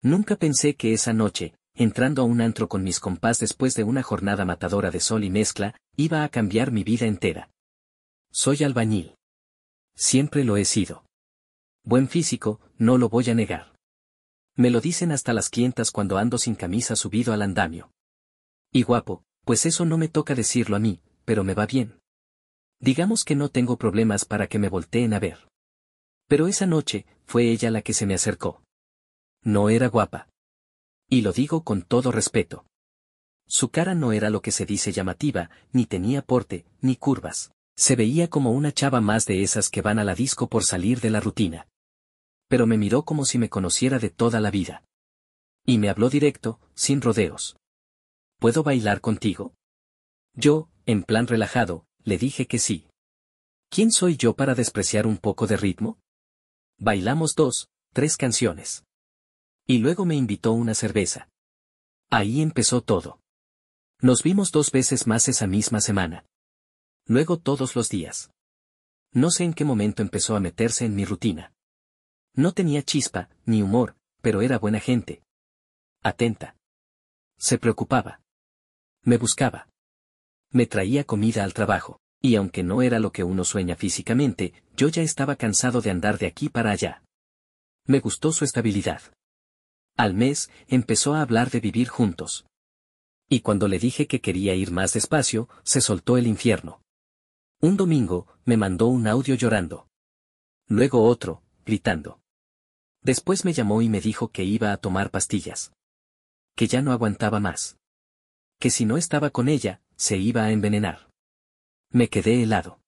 Nunca pensé que esa noche, entrando a un antro con mis compás después de una jornada matadora de sol y mezcla, iba a cambiar mi vida entera. Soy albañil. Siempre lo he sido. Buen físico, no lo voy a negar. Me lo dicen hasta las clientas cuando ando sin camisa subido al andamio. Y guapo, pues eso no me toca decirlo a mí, pero me va bien. Digamos que no tengo problemas para que me volteen a ver. Pero esa noche, fue ella la que se me acercó. No era guapa. Y lo digo con todo respeto. Su cara no era lo que se dice llamativa, ni tenía porte, ni curvas. Se veía como una chava más de esas que van a la disco por salir de la rutina. Pero me miró como si me conociera de toda la vida. Y me habló directo, sin rodeos. ¿Puedo bailar contigo? Yo, en plan relajado, le dije que sí. ¿Quién soy yo para despreciar un poco de ritmo? Bailamos 2, 3 canciones. Y luego me invitó una cerveza. Ahí empezó todo. Nos vimos 2 veces más esa misma semana. Luego todos los días. No sé en qué momento empezó a meterse en mi rutina. No tenía chispa, ni humor, pero era buena gente. Atenta. Se preocupaba. Me buscaba. Me traía comida al trabajo, y aunque no era lo que uno sueña físicamente, yo ya estaba cansado de andar de aquí para allá. Me gustó su estabilidad. Al mes, empezó a hablar de vivir juntos. Y cuando le dije que quería ir más despacio, se soltó el infierno. Un domingo, me mandó un audio llorando. Luego otro, gritando. Después me llamó y me dijo que iba a tomar pastillas. Que ya no aguantaba más. Que si no estaba con ella, se iba a envenenar. Me quedé helado.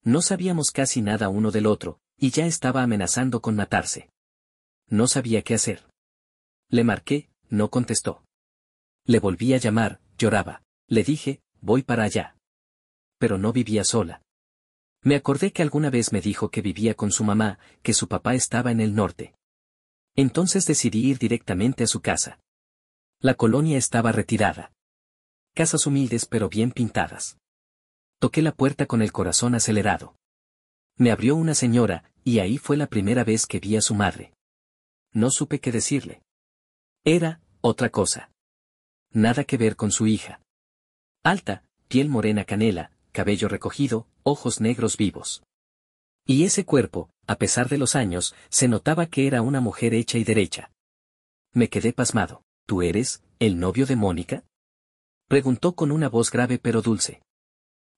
No sabíamos casi nada uno del otro, y ya estaba amenazando con matarse. No sabía qué hacer. Le marqué, no contestó. Le volví a llamar, lloraba. Le dije, voy para allá. Pero no vivía sola. Me acordé que alguna vez me dijo que vivía con su mamá, que su papá estaba en el norte. Entonces decidí ir directamente a su casa. La colonia estaba retirada. Casas humildes pero bien pintadas. Toqué la puerta con el corazón acelerado. Me abrió una señora, y ahí fue la primera vez que vi a su madre. No supe qué decirle. Era, otra cosa. Nada que ver con su hija. Alta, piel morena canela, cabello recogido, ojos negros vivos. Y ese cuerpo, a pesar de los años, se notaba que era una mujer hecha y derecha. Me quedé pasmado. ¿Tú eres, el novio de Mónica? Preguntó con una voz grave pero dulce.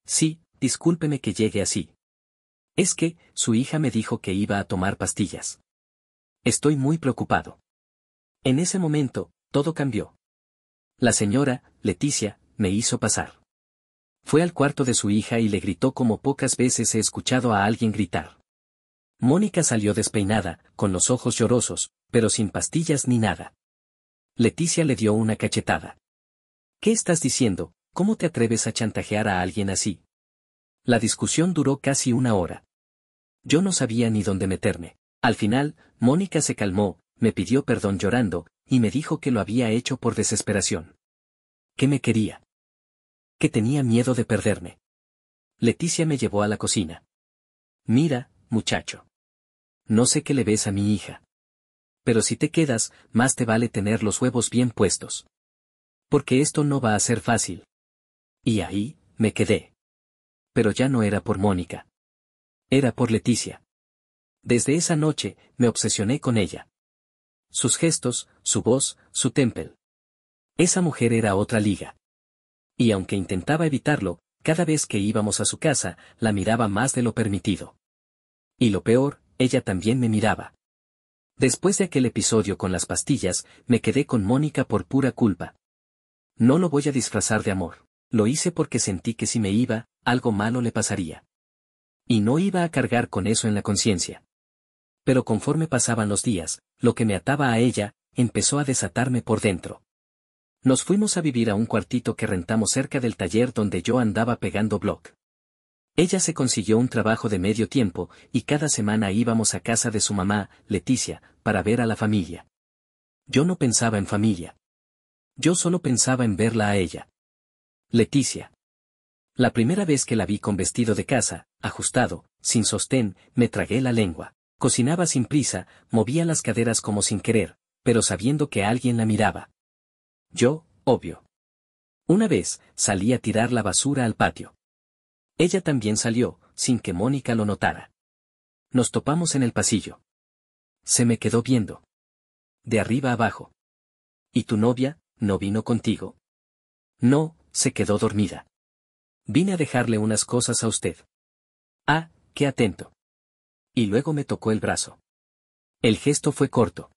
Sí, discúlpeme que llegue así. Es que, su hija me dijo que iba a tomar pastillas. Estoy muy preocupado. En ese momento, todo cambió. La señora, Leticia, me hizo pasar. Fue al cuarto de su hija y le gritó como pocas veces he escuchado a alguien gritar. Mónica salió despeinada, con los ojos llorosos, pero sin pastillas ni nada. Leticia le dio una cachetada. ¿Qué estás diciendo? ¿Cómo te atreves a chantajear a alguien así? La discusión duró casi 1 hora. Yo no sabía ni dónde meterme. Al final, Mónica se calmó, me pidió perdón llorando, y me dijo que lo había hecho por desesperación. ¿Qué me quería? Que tenía miedo de perderme. Leticia me llevó a la cocina. Mira, muchacho. No sé qué le ves a mi hija. Pero si te quedas, más te vale tener los huevos bien puestos. Porque esto no va a ser fácil. Y ahí, me quedé. Pero ya no era por Mónica. Era por Leticia. Desde esa noche, me obsesioné con ella. Sus gestos, su voz, su temple. Esa mujer era otra liga. Y aunque intentaba evitarlo, cada vez que íbamos a su casa, la miraba más de lo permitido. Y lo peor, ella también me miraba. Después de aquel episodio con las pastillas, me quedé con Mónica por pura culpa. No lo voy a disfrazar de amor. Lo hice porque sentí que si me iba, algo malo le pasaría. Y no iba a cargar con eso en la conciencia. Pero conforme pasaban los días, lo que me ataba a ella, empezó a desatarme por dentro. Nos fuimos a vivir a un cuartito que rentamos cerca del taller donde yo andaba pegando bloc. Ella se consiguió un trabajo de medio tiempo, y cada semana íbamos a casa de su mamá, Leticia, para ver a la familia. Yo no pensaba en familia. Yo solo pensaba en verla a ella. Leticia. La primera vez que la vi con vestido de casa, ajustado, sin sostén, me tragué la lengua. Cocinaba sin prisa, movía las caderas como sin querer, pero sabiendo que alguien la miraba. Yo, obvio. Una vez, salí a tirar la basura al patio. Ella también salió, sin que Mónica lo notara. Nos topamos en el pasillo. Se me quedó viendo. De arriba abajo. ¿Y tu novia, no vino contigo? No, se quedó dormida. Vine a dejarle unas cosas a usted. Ah, qué atento. Y luego me tocó el brazo. El gesto fue corto.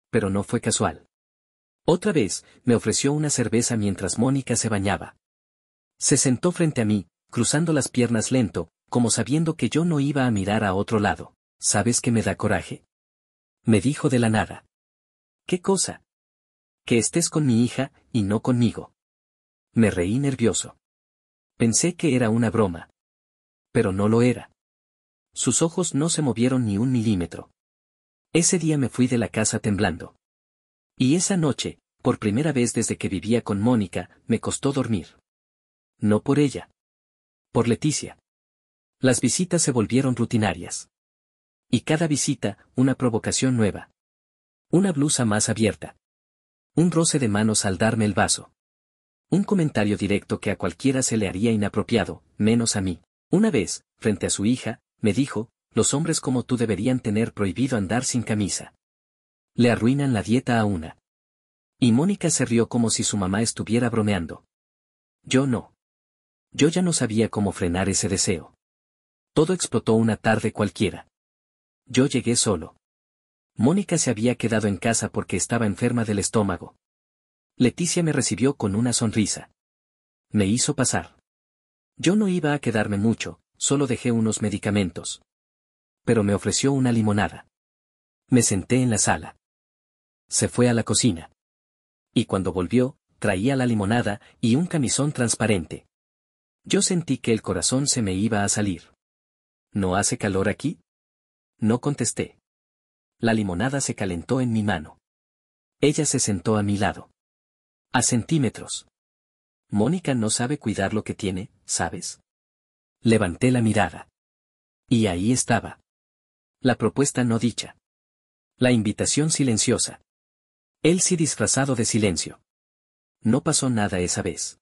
Pero no fue casual. Otra vez, me ofreció una cerveza mientras Mónica se bañaba. Se sentó frente a mí, cruzando las piernas lento, como sabiendo que yo no iba a mirar a otro lado. ¿Sabes qué me da coraje? Me dijo de la nada. ¿Qué cosa? Que estés con mi hija, y no conmigo. Me reí nervioso. Pensé que era una broma. Pero no lo era. Sus ojos no se movieron ni un milímetro. Ese día me fui de la casa temblando. Y esa noche, por primera vez desde que vivía con Mónica, me costó dormir. No por ella. Por Leticia. Las visitas se volvieron rutinarias. Y cada visita, una provocación nueva. Una blusa más abierta. Un roce de manos al darme el vaso. Un comentario directo que a cualquiera se le haría inapropiado, menos a mí. Una vez, frente a su hija, me dijo, los hombres como tú deberían tener prohibido andar sin camisa. Le arruinan la dieta a una. Y Mónica se rió como si su mamá estuviera bromeando. Yo no. Yo ya no sabía cómo frenar ese deseo. Todo explotó una tarde cualquiera. Yo llegué solo. Mónica se había quedado en casa porque estaba enferma del estómago. Leticia me recibió con una sonrisa. Me hizo pasar. Yo no iba a quedarme mucho, solo dejé unos medicamentos. Pero me ofreció una limonada. Me senté en la sala. Se fue a la cocina. Y cuando volvió, traía la limonada y un camisón transparente. Yo sentí que el corazón se me iba a salir. ¿No hace calor aquí? No contesté. La limonada se calentó en mi mano. Ella se sentó a mi lado. A centímetros. Mónica no sabe cuidar lo que tiene, ¿sabes? Levanté la mirada. Y ahí estaba. La propuesta no dicha. La invitación silenciosa. Él sí disfrazado de silencio. No pasó nada esa vez.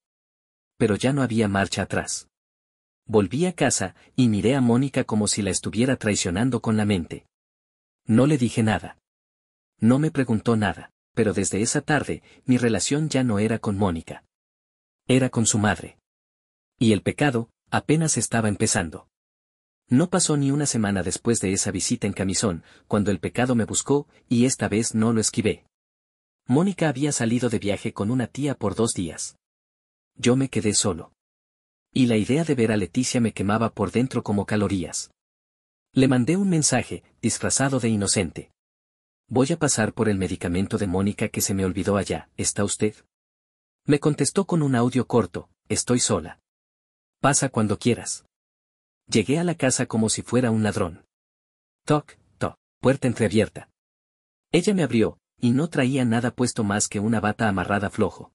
Pero ya no había marcha atrás. Volví a casa, y miré a Mónica como si la estuviera traicionando con la mente. No le dije nada. No me preguntó nada, pero desde esa tarde, mi relación ya no era con Mónica. Era con su madre. Y el pecado, apenas estaba empezando. No pasó ni una semana después de esa visita en camisón, cuando el pecado me buscó, y esta vez no lo esquivé. Mónica había salido de viaje con una tía por 2 días. Yo me quedé solo. Y la idea de ver a Leticia me quemaba por dentro como calorías. Le mandé un mensaje, disfrazado de inocente. Voy a pasar por el medicamento de Mónica que se me olvidó allá, ¿está usted? Me contestó con un audio corto, estoy sola. Pasa cuando quieras. Llegué a la casa como si fuera un ladrón. Toc, toc, puerta entreabierta. Ella me abrió, y no traía nada puesto más que una bata amarrada flojo.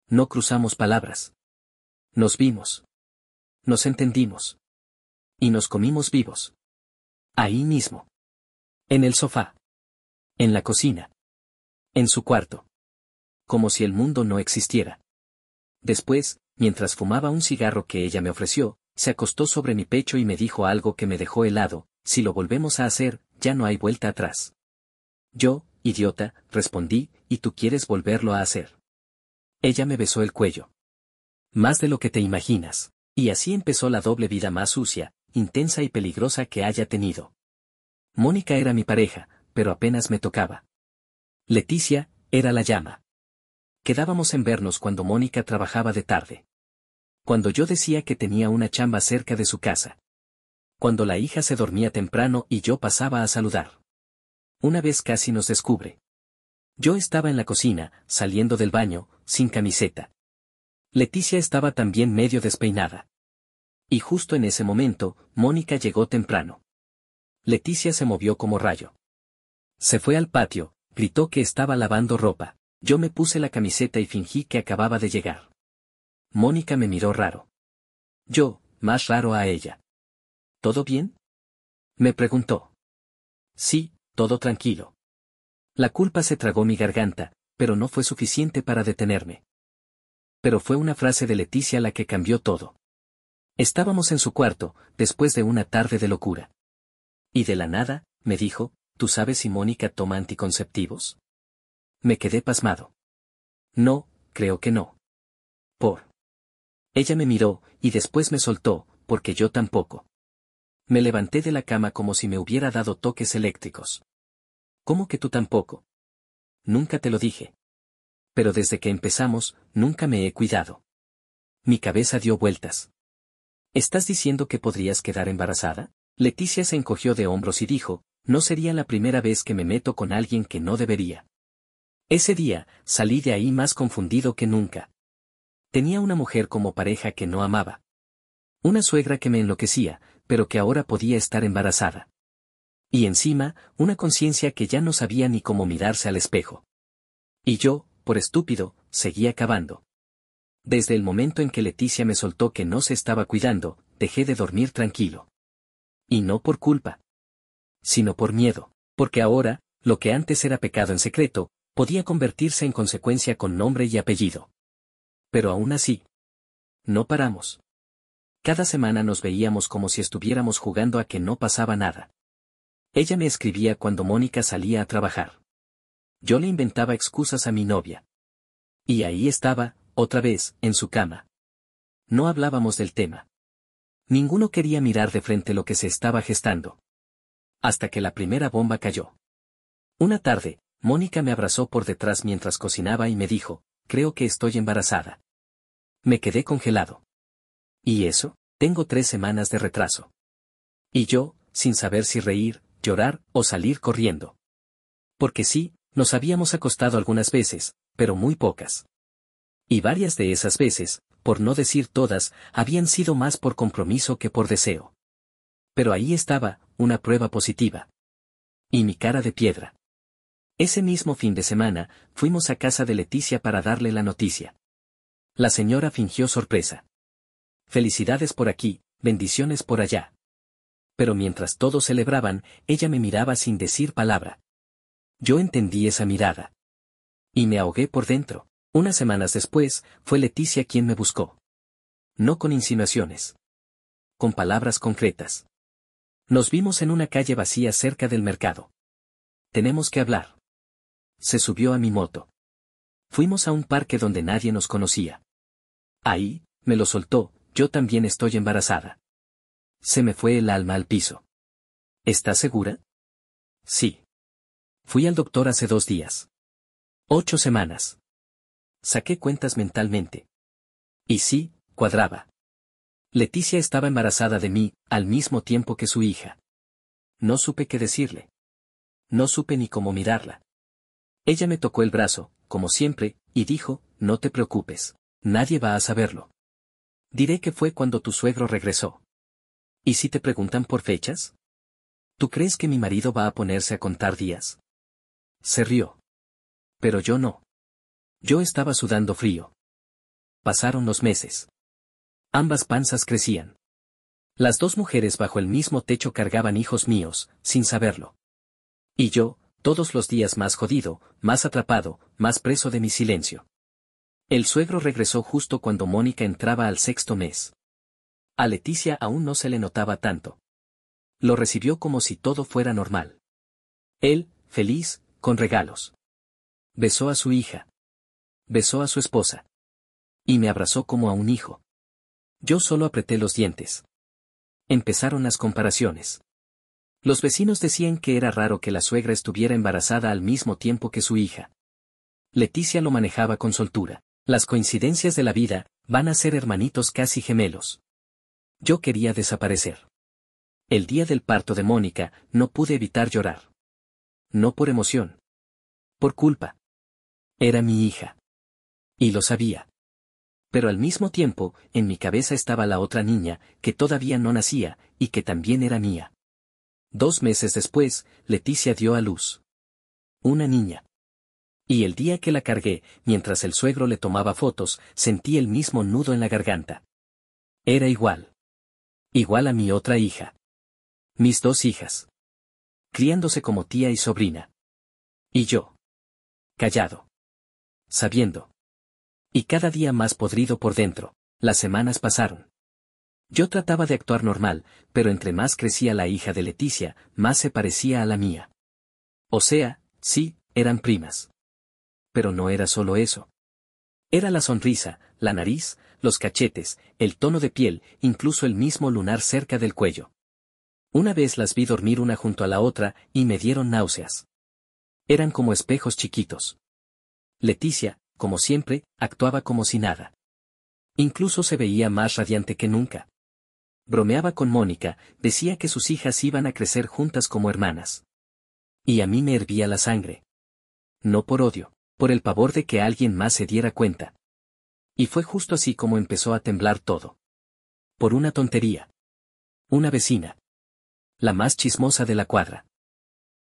No cruzamos palabras. Nos vimos. Nos entendimos. Y nos comimos vivos. Ahí mismo. En el sofá. En la cocina. En su cuarto. Como si el mundo no existiera. Después, mientras fumaba un cigarro que ella me ofreció, se acostó sobre mi pecho y me dijo algo que me dejó helado, si lo volvemos a hacer, ya no hay vuelta atrás. Yo, idiota, respondí, ¿y tú quieres volverlo a hacer? Ella me besó el cuello. Más de lo que te imaginas. Y así empezó la doble vida más sucia, intensa y peligrosa que haya tenido. Mónica era mi pareja, pero apenas me tocaba. Leticia, era la llama. Quedábamos en vernos cuando Mónica trabajaba de tarde. Cuando yo decía que tenía una chamba cerca de su casa. Cuando la hija se dormía temprano y yo pasaba a saludar. Una vez casi nos descubre. Yo estaba en la cocina, saliendo del baño, sin camiseta. Leticia estaba también medio despeinada. Y justo en ese momento, Mónica llegó temprano. Leticia se movió como rayo. Se fue al patio, gritó que estaba lavando ropa. Yo me puse la camiseta y fingí que acababa de llegar. Mónica me miró raro. Yo, más raro a ella. ¿Todo bien? Me preguntó. Sí, todo tranquilo. La culpa se tragó mi garganta, pero no fue suficiente para detenerme. Pero fue una frase de Leticia la que cambió todo. Estábamos en su cuarto, después de una tarde de locura. Y de la nada, me dijo, ¿tú sabes si Mónica toma anticonceptivos? Me quedé pasmado. No, creo que no. Ella me miró, y después me soltó, porque yo tampoco. Me levanté de la cama como si me hubiera dado toques eléctricos. ¿Cómo que tú tampoco? Nunca te lo dije. Pero desde que empezamos, nunca me he cuidado. Mi cabeza dio vueltas. ¿Estás diciendo que podrías quedar embarazada? Leticia se encogió de hombros y dijo, no sería la primera vez que me meto con alguien que no debería. Ese día, salí de ahí más confundido que nunca. Tenía una mujer como pareja que no amaba. Una suegra que me enloquecía, pero que ahora podía estar embarazada. Y encima, una conciencia que ya no sabía ni cómo mirarse al espejo. Y yo, por estúpido, seguía cavando. Desde el momento en que Leticia me soltó que no se estaba cuidando, dejé de dormir tranquilo. Y no por culpa, sino por miedo, porque ahora, lo que antes era pecado en secreto, podía convertirse en consecuencia con nombre y apellido. Pero aún así, no paramos. Cada semana nos veíamos como si estuviéramos jugando a que no pasaba nada. Ella me escribía cuando Mónica salía a trabajar. Yo le inventaba excusas a mi novia. Y ahí estaba, otra vez, en su cama. No hablábamos del tema. Ninguno quería mirar de frente lo que se estaba gestando. Hasta que la primera bomba cayó. Una tarde, Mónica me abrazó por detrás mientras cocinaba y me dijo, creo que estoy embarazada. Me quedé congelado. ¿Y eso? Tengo 3 semanas de retraso. Y yo, sin saber si reír, llorar o salir corriendo. Porque sí, nos habíamos acostado algunas veces, pero muy pocas. Y varias de esas veces, por no decir todas, habían sido más por compromiso que por deseo. Pero ahí estaba, una prueba positiva. Y mi cara de piedra. Ese mismo fin de semana, fuimos a casa de Leticia para darle la noticia. La señora fingió sorpresa. Felicidades por aquí, bendiciones por allá. Pero mientras todos celebraban, ella me miraba sin decir palabra. Yo entendí esa mirada. Y me ahogué por dentro. Unas semanas después, fue Leticia quien me buscó. No con insinuaciones. Con palabras concretas. Nos vimos en una calle vacía cerca del mercado. Tenemos que hablar. Se subió a mi moto. Fuimos a un parque donde nadie nos conocía. Ahí, me lo soltó, yo también estoy embarazada. Se me fue el alma al piso. ¿Estás segura? Sí. Fui al doctor hace 2 días. 8 semanas. Saqué cuentas mentalmente. Y sí, cuadraba. Leticia estaba embarazada de mí, al mismo tiempo que su hija. No supe qué decirle. No supe ni cómo mirarla. Ella me tocó el brazo, como siempre, y dijo, no te preocupes, nadie va a saberlo. Diré que fue cuando tu suegro regresó. ¿Y si te preguntan por fechas? ¿Tú crees que mi marido va a ponerse a contar días? Se rió. Pero yo no. Yo estaba sudando frío. Pasaron los meses. Ambas panzas crecían. Las 2 mujeres bajo el mismo techo cargaban hijos míos, sin saberlo. Y yo, todos los días más jodido, más atrapado, más preso de mi silencio. El suegro regresó justo cuando Mónica entraba al 6.º mes. A Leticia aún no se le notaba tanto. Lo recibió como si todo fuera normal. Él, feliz, con regalos. Besó a su hija. Besó a su esposa. Y me abrazó como a un hijo. Yo solo apreté los dientes. Empezaron las comparaciones. Los vecinos decían que era raro que la suegra estuviera embarazada al mismo tiempo que su hija. Leticia lo manejaba con soltura. Las coincidencias de la vida, van a ser hermanitos casi gemelos. Yo quería desaparecer. El día del parto de Mónica, no pude evitar llorar. No por emoción. Por culpa. Era mi hija. Y lo sabía. Pero al mismo tiempo, en mi cabeza estaba la otra niña, que todavía no nacía, y que también era mía. 2 meses después, Leticia dio a luz. Una niña. Y el día que la cargué, mientras el suegro le tomaba fotos, sentí el mismo nudo en la garganta. Era igual. Igual a mi otra hija. Mis 2 hijas. Criándose como tía y sobrina. Y yo. Callado. Sabiendo. Y cada día más podrido por dentro. Las semanas pasaron. Yo trataba de actuar normal, pero entre más crecía la hija de Leticia, más se parecía a la mía. O sea, sí, eran primas. Pero no era solo eso. Era la sonrisa, la nariz, los cachetes, el tono de piel, incluso el mismo lunar cerca del cuello. Una vez las vi dormir una junto a la otra, y me dieron náuseas. Eran como espejos chiquitos. Leticia, como siempre, actuaba como si nada. Incluso se veía más radiante que nunca. Bromeaba con Mónica, decía que sus hijas iban a crecer juntas como hermanas. Y a mí me hervía la sangre. No por odio, por el pavor de que alguien más se diera cuenta. Y fue justo así como empezó a temblar todo. Por una tontería. Una vecina. La más chismosa de la cuadra.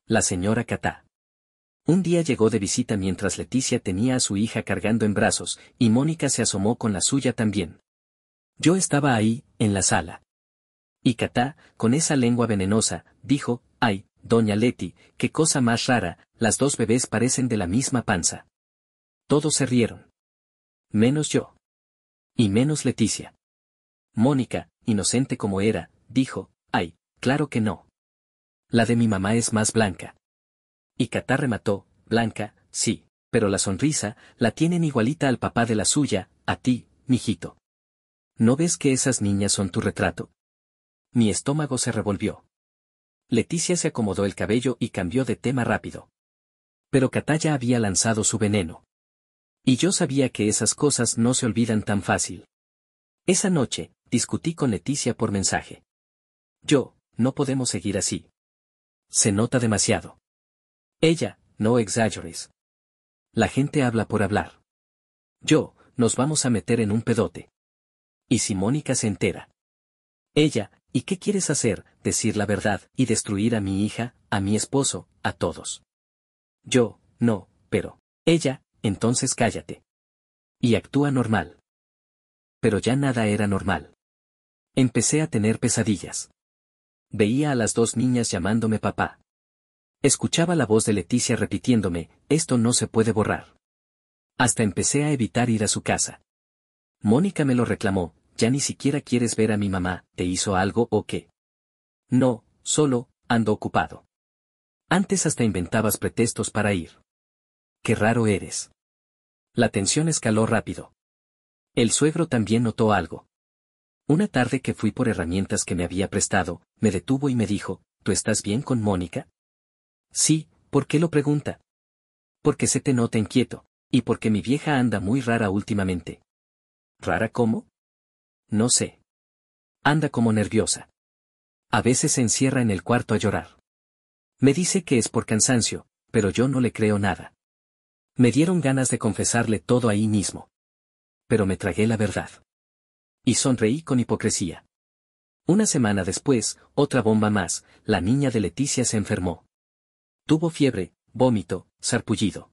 La señora Catá. Un día llegó de visita mientras Leticia tenía a su hija cargando en brazos, y Mónica se asomó con la suya también. Yo estaba ahí, en la sala. Y Catá, con esa lengua venenosa, dijo, «Ay, doña Leti, qué cosa más rara, las dos bebés parecen de la misma panza». Todos se rieron. Menos yo. Y menos Leticia. Mónica, inocente como era, dijo, «Ay, claro que no. La de mi mamá es más blanca». Y Catá remató, «Blanca, sí, pero la sonrisa, la tienen igualita al papá de la suya, a ti, mijito. ¿No ves que esas niñas son tu retrato?» Mi estómago se revolvió. Leticia se acomodó el cabello y cambió de tema rápido. Pero Catá ya había lanzado su veneno. Y yo sabía que esas cosas no se olvidan tan fácil. Esa noche, discutí con Leticia por mensaje. No podemos seguir así. Se nota demasiado. Ella, no exageres. La gente habla por hablar. Nos vamos a meter en un pedote. ¿Y si Mónica se entera? Ella, ¿y qué quieres hacer? Decir la verdad y destruir a mi hija, a mi esposo, a todos. No, pero. Ella, entonces cállate. Y actúa normal. Pero ya nada era normal. Empecé a tener pesadillas. Veía a las dos niñas llamándome papá. Escuchaba la voz de Leticia repitiéndome, «Esto no se puede borrar». Hasta empecé a evitar ir a su casa. Mónica me lo reclamó, «Ya ni siquiera quieres ver a mi mamá, ¿te hizo algo o qué?» «No, solo, ando ocupado». Antes hasta inventabas pretextos para ir. «Qué raro eres». La tensión escaló rápido. El suegro también notó algo. Una tarde que fui por herramientas que me había prestado, me detuvo y me dijo, «¿Tú estás bien con Mónica?» «Sí, ¿por qué lo pregunta?» «Porque se te nota inquieto, y porque mi vieja anda muy rara últimamente». «¿Rara cómo?» «No sé. Anda como nerviosa. A veces se encierra en el cuarto a llorar. Me dice que es por cansancio, pero yo no le creo nada». Me dieron ganas de confesarle todo ahí mismo. Pero me tragué la verdad. Y sonreí con hipocresía. Una semana después, otra bomba más, la niña de Leticia se enfermó. Tuvo fiebre, vómito, sarpullido.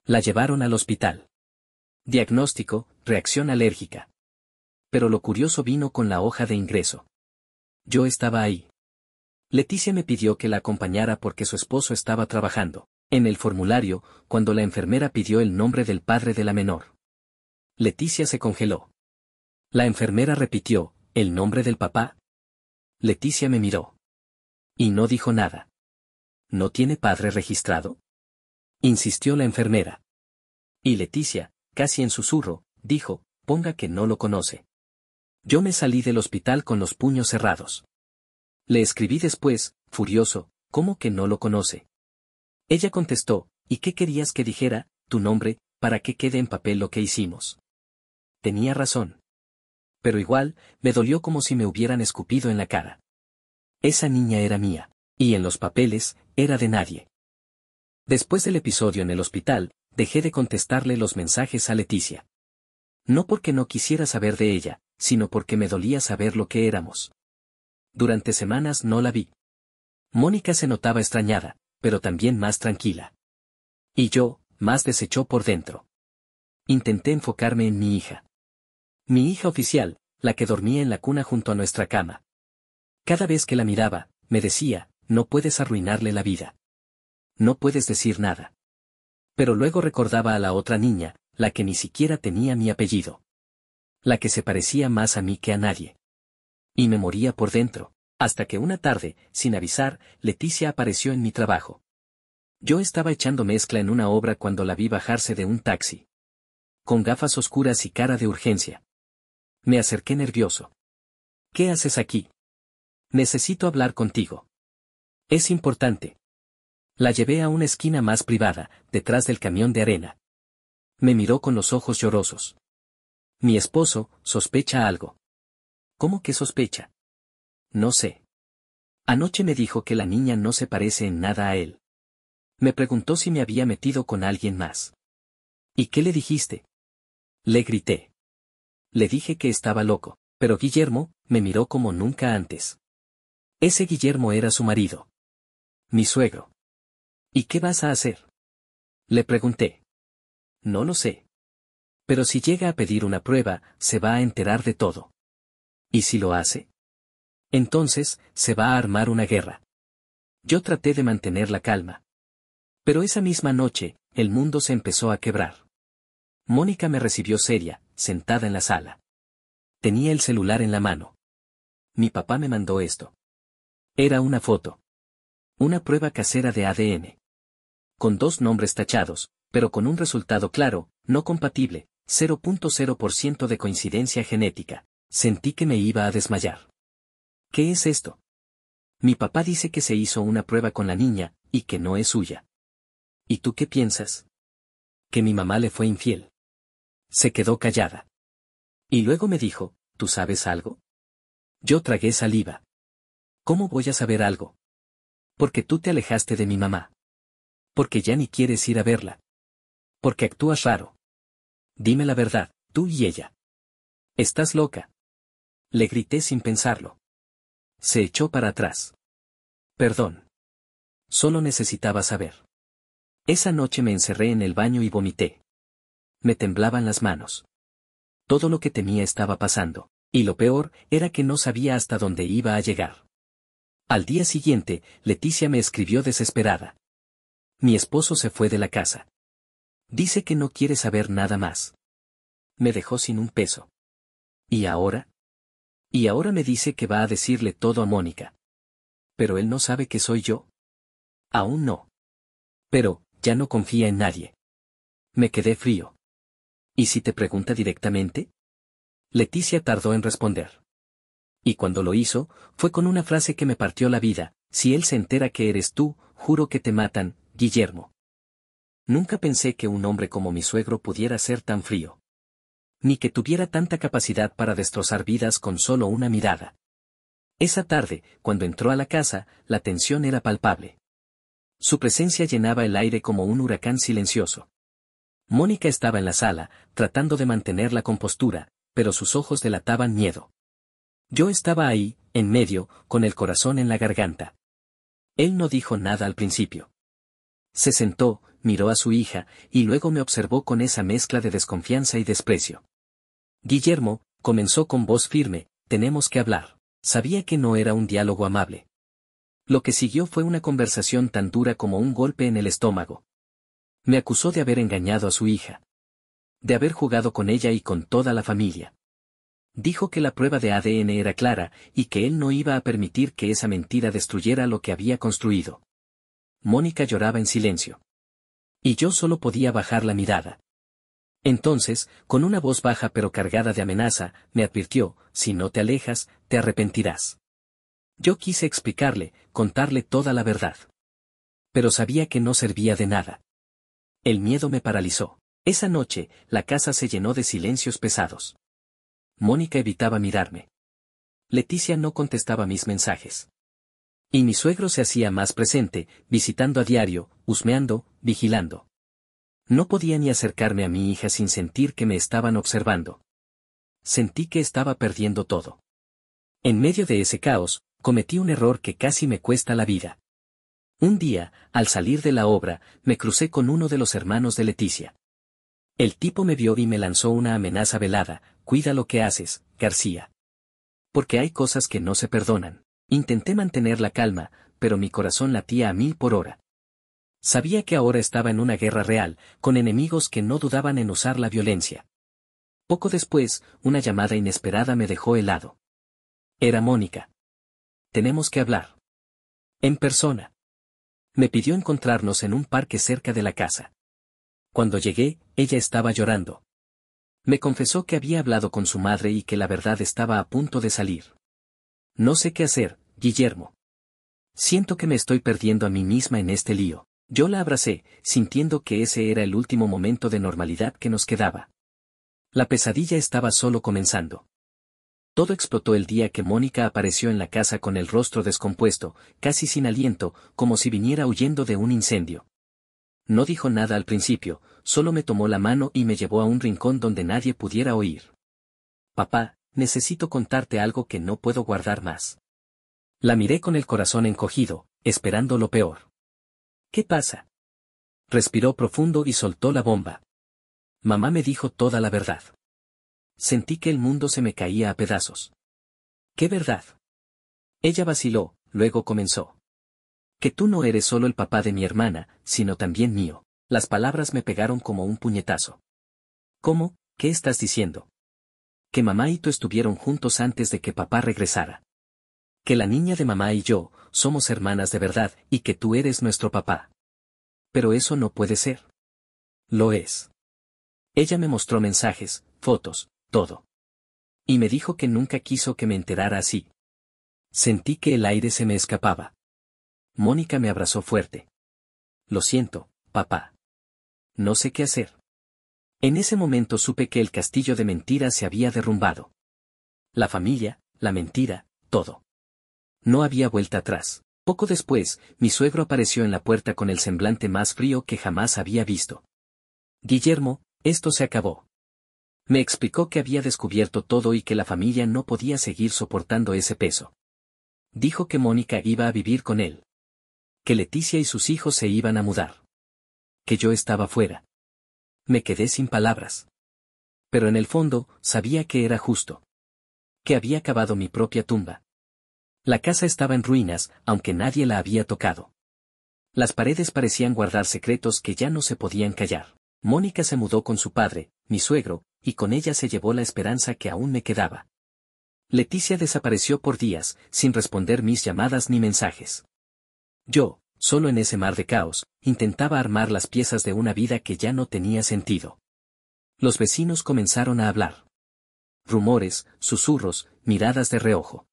La llevaron al hospital. Diagnóstico, reacción alérgica. Pero lo curioso vino con la hoja de ingreso. Yo estaba ahí. Leticia me pidió que la acompañara porque su esposo estaba trabajando. En el formulario, cuando la enfermera pidió el nombre del padre de la menor. Leticia se congeló. La enfermera repitió, ¿el nombre del papá? Leticia me miró. Y no dijo nada. ¿No tiene padre registrado?, insistió la enfermera. Y Leticia, casi en susurro, dijo, ponga que no lo conoce. Yo me salí del hospital con los puños cerrados. Le escribí después, furioso, ¿cómo que no lo conoce? Ella contestó, ¿y qué querías que dijera, tu nombre, para que quede en papel lo que hicimos? Tenía razón. Pero igual, me dolió como si me hubieran escupido en la cara. Esa niña era mía, y en los papeles, era de nadie. Después del episodio en el hospital, dejé de contestarle los mensajes a Leticia. No porque no quisiera saber de ella, sino porque me dolía saber lo que éramos. Durante semanas no la vi. Mónica se notaba extrañada, pero también más tranquila. Y yo, más deshecho por dentro. Intenté enfocarme en mi hija. Mi hija oficial, la que dormía en la cuna junto a nuestra cama. Cada vez que la miraba, me decía, no puedes arruinarle la vida. No puedes decir nada. Pero luego recordaba a la otra niña, la que ni siquiera tenía mi apellido. La que se parecía más a mí que a nadie. Y me moría por dentro, hasta que una tarde, sin avisar, Leticia apareció en mi trabajo. Yo estaba echando mezcla en una obra cuando la vi bajarse de un taxi. Con gafas oscuras y cara de urgencia. Me acerqué nervioso. ¿Qué haces aquí? Necesito hablar contigo. Es importante. La llevé a una esquina más privada, detrás del camión de arena. Me miró con los ojos llorosos. Mi esposo sospecha algo. ¿Cómo que sospecha? No sé. Anoche me dijo que la niña no se parece en nada a él. Me preguntó si me había metido con alguien más. ¿Y qué le dijiste? Le grité. Le dije que estaba loco, pero Guillermo me miró como nunca antes. Ese Guillermo era su marido. Mi suegro. ¿Y qué vas a hacer? Le pregunté. No lo sé. Pero si llega a pedir una prueba, se va a enterar de todo. ¿Y si lo hace? Entonces, se va a armar una guerra. Yo traté de mantener la calma. Pero esa misma noche, el mundo se empezó a quebrar. Mónica me recibió seria, sentada en la sala. Tenía el celular en la mano. Mi papá me mandó esto. Era una foto. Una prueba casera de ADN. Con 2 nombres tachados, pero con un resultado claro, no compatible, 0.0% de coincidencia genética. Sentí que me iba a desmayar. ¿Qué es esto? Mi papá dice que se hizo una prueba con la niña, y que no es suya. ¿Y tú qué piensas? Que mi mamá le fue infiel. Se quedó callada. Y luego me dijo, ¿tú sabes algo? Yo tragué saliva. ¿Cómo voy a saber algo? Porque tú te alejaste de mi mamá. Porque ya ni quieres ir a verla. Porque actúas raro. Dime la verdad, tú y ella. ¿Estás loca? Le grité sin pensarlo. Se echó para atrás. Perdón. Solo necesitaba saber. Esa noche me encerré en el baño y vomité. Me temblaban las manos. Todo lo que temía estaba pasando, y lo peor era que no sabía hasta dónde iba a llegar. Al día siguiente, Leticia me escribió desesperada. Mi esposo se fue de la casa. Dice que no quiere saber nada más. Me dejó sin un peso. ¿Y ahora? Y ahora me dice que va a decirle todo a Mónica. Pero él no sabe que soy yo. Aún no. Pero, ya no confía en nadie. Me quedé frío. ¿Y si te pregunta directamente? Leticia tardó en responder. Y cuando lo hizo, fue con una frase que me partió la vida: si él se entera que eres tú, juro que te matan, Guillermo. Nunca pensé que un hombre como mi suegro pudiera ser tan frío. Ni que tuviera tanta capacidad para destrozar vidas con solo una mirada. Esa tarde, cuando entró a la casa, la tensión era palpable. Su presencia llenaba el aire como un huracán silencioso. Mónica estaba en la sala, tratando de mantener la compostura, pero sus ojos delataban miedo. Yo estaba ahí, en medio, con el corazón en la garganta. Él no dijo nada al principio. Se sentó, miró a su hija, y luego me observó con esa mezcla de desconfianza y desprecio. Guillermo, comenzó con voz firme, tenemos que hablar. Sabía que no era un diálogo amable. Lo que siguió fue una conversación tan dura como un golpe en el estómago. Me acusó de haber engañado a su hija. De haber jugado con ella y con toda la familia. Dijo que la prueba de ADN era clara, y que él no iba a permitir que esa mentira destruyera lo que había construido. Mónica lloraba en silencio. Y yo solo podía bajar la mirada. Entonces, con una voz baja pero cargada de amenaza, me advirtió, si no te alejas, te arrepentirás. Yo quise explicarle, contarle toda la verdad. Pero sabía que no servía de nada. El miedo me paralizó. Esa noche, la casa se llenó de silencios pesados. Mónica evitaba mirarme. Leticia no contestaba mis mensajes. Y mi suegro se hacía más presente, visitando a diario, husmeando, vigilando. No podía ni acercarme a mi hija sin sentir que me estaban observando. Sentí que estaba perdiendo todo. En medio de ese caos, cometí un error que casi me cuesta la vida. Un día, al salir de la obra, me crucé con uno de los hermanos de Leticia. El tipo me vio y me lanzó una amenaza velada: cuida lo que haces, García. Porque hay cosas que no se perdonan. Intenté mantener la calma, pero mi corazón latía a 1000 por hora. Sabía que ahora estaba en una guerra real, con enemigos que no dudaban en usar la violencia. Poco después, una llamada inesperada me dejó helado. Era Mónica. Tenemos que hablar. En persona. Me pidió encontrarnos en un parque cerca de la casa. Cuando llegué, ella estaba llorando. Me confesó que había hablado con su madre y que la verdad estaba a punto de salir. No sé qué hacer, Guillermo. Siento que me estoy perdiendo a mí misma en este lío. Yo la abracé, sintiendo que ese era el último momento de normalidad que nos quedaba. La pesadilla estaba solo comenzando. Todo explotó el día que Mónica apareció en la casa con el rostro descompuesto, casi sin aliento, como si viniera huyendo de un incendio. No dijo nada al principio, solo me tomó la mano y me llevó a un rincón donde nadie pudiera oír. Papá, necesito contarte algo que no puedo guardar más. La miré con el corazón encogido, esperando lo peor. ¿Qué pasa? Respiró profundo y soltó la bomba. Mamá me dijo toda la verdad. Sentí que el mundo se me caía a pedazos. ¿Qué verdad? Ella vaciló, luego comenzó. Que tú no eres solo el papá de mi hermana, sino también mío. Las palabras me pegaron como un puñetazo. ¿Cómo? ¿Qué estás diciendo? Que mamá y tú estuvieron juntos antes de que papá regresara. Que la niña de mamá y yo, somos hermanas de verdad, y que tú eres nuestro papá. Pero eso no puede ser. Lo es. Ella me mostró mensajes, fotos, todo. Y me dijo que nunca quiso que me enterara así. Sentí que el aire se me escapaba. Mónica me abrazó fuerte. Lo siento, papá. No sé qué hacer. En ese momento supe que el castillo de mentiras se había derrumbado. La familia, la mentira, todo. No había vuelta atrás. Poco después, mi suegro apareció en la puerta con el semblante más frío que jamás había visto. Guillermo, esto se acabó. Me explicó que había descubierto todo y que la familia no podía seguir soportando ese peso. Dijo que Mónica iba a vivir con él. Que Leticia y sus hijos se iban a mudar. Que yo estaba fuera. Me quedé sin palabras. Pero en el fondo, sabía que era justo. Que había cavado mi propia tumba. La casa estaba en ruinas, aunque nadie la había tocado. Las paredes parecían guardar secretos que ya no se podían callar. Mónica se mudó con su padre, mi suegro, y con ella se llevó la esperanza que aún me quedaba. Leticia desapareció por días, sin responder mis llamadas ni mensajes. Yo, solo en ese mar de caos, intentaba armar las piezas de una vida que ya no tenía sentido. Los vecinos comenzaron a hablar. Rumores, susurros, miradas de reojo.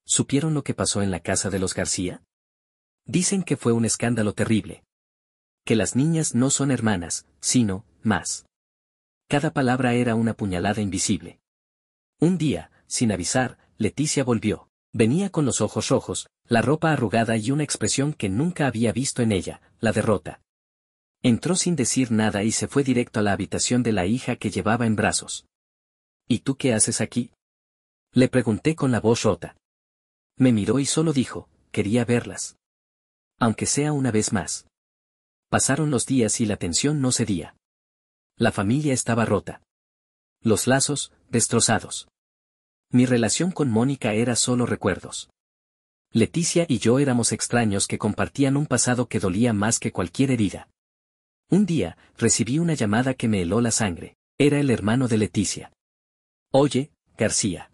¿Supieron lo que pasó en la casa de los García? Dicen que fue un escándalo terrible. Que las niñas no son hermanas, sino, más. Cada palabra era una puñalada invisible. Un día, sin avisar, Leticia volvió. Venía con los ojos rojos, la ropa arrugada y una expresión que nunca había visto en ella, la derrota. Entró sin decir nada y se fue directo a la habitación de la hija que llevaba en brazos. ¿Y tú qué haces aquí? Le pregunté con la voz rota. Me miró y solo dijo, quería verlas. Aunque sea una vez más. Pasaron los días y la tensión no cedía. La familia estaba rota. Los lazos, destrozados. Mi relación con Mónica era solo recuerdos. Leticia y yo éramos extraños que compartían un pasado que dolía más que cualquier herida. Un día, recibí una llamada que me heló la sangre. Era el hermano de Leticia. Oye, García.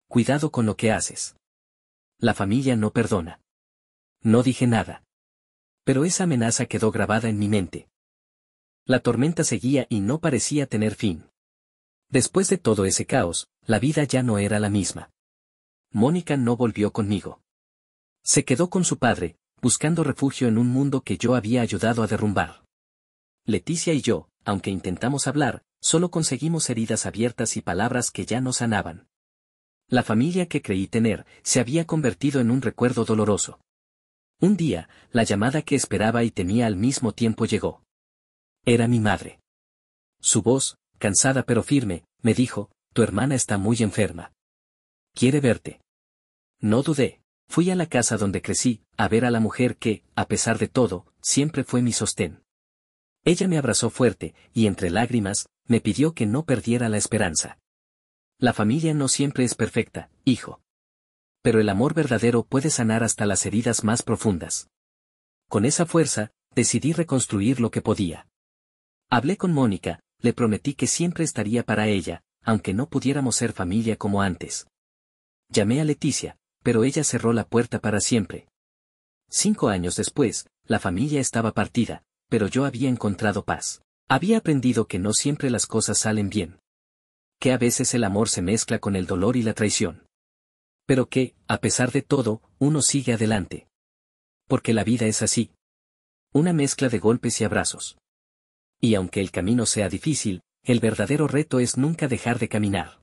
Cuidado con lo que haces. La familia no perdona. No dije nada. Pero esa amenaza quedó grabada en mi mente. La tormenta seguía y no parecía tener fin. Después de todo ese caos, la vida ya no era la misma. Mónica no volvió conmigo. Se quedó con su padre, buscando refugio en un mundo que yo había ayudado a derrumbar. Leticia y yo, aunque intentamos hablar, solo conseguimos heridas abiertas y palabras que ya no sanaban. La familia que creí tener, se había convertido en un recuerdo doloroso. Un día, la llamada que esperaba y temía al mismo tiempo llegó. Era mi madre. Su voz, cansada pero firme, me dijo, tu hermana está muy enferma. Quiere verte. No dudé, fui a la casa donde crecí, a ver a la mujer que, a pesar de todo, siempre fue mi sostén. Ella me abrazó fuerte, y entre lágrimas, me pidió que no perdiera la esperanza. La familia no siempre es perfecta, hijo. Pero el amor verdadero puede sanar hasta las heridas más profundas. Con esa fuerza, decidí reconstruir lo que podía. Hablé con Mónica, le prometí que siempre estaría para ella, aunque no pudiéramos ser familia como antes. Llamé a Leticia, pero ella cerró la puerta para siempre. 5 años después, la familia estaba partida, pero yo había encontrado paz. Había aprendido que no siempre las cosas salen bien. Que a veces el amor se mezcla con el dolor y la traición. Pero que, a pesar de todo, uno sigue adelante. Porque la vida es así. Una mezcla de golpes y abrazos. Y aunque el camino sea difícil, el verdadero reto es nunca dejar de caminar.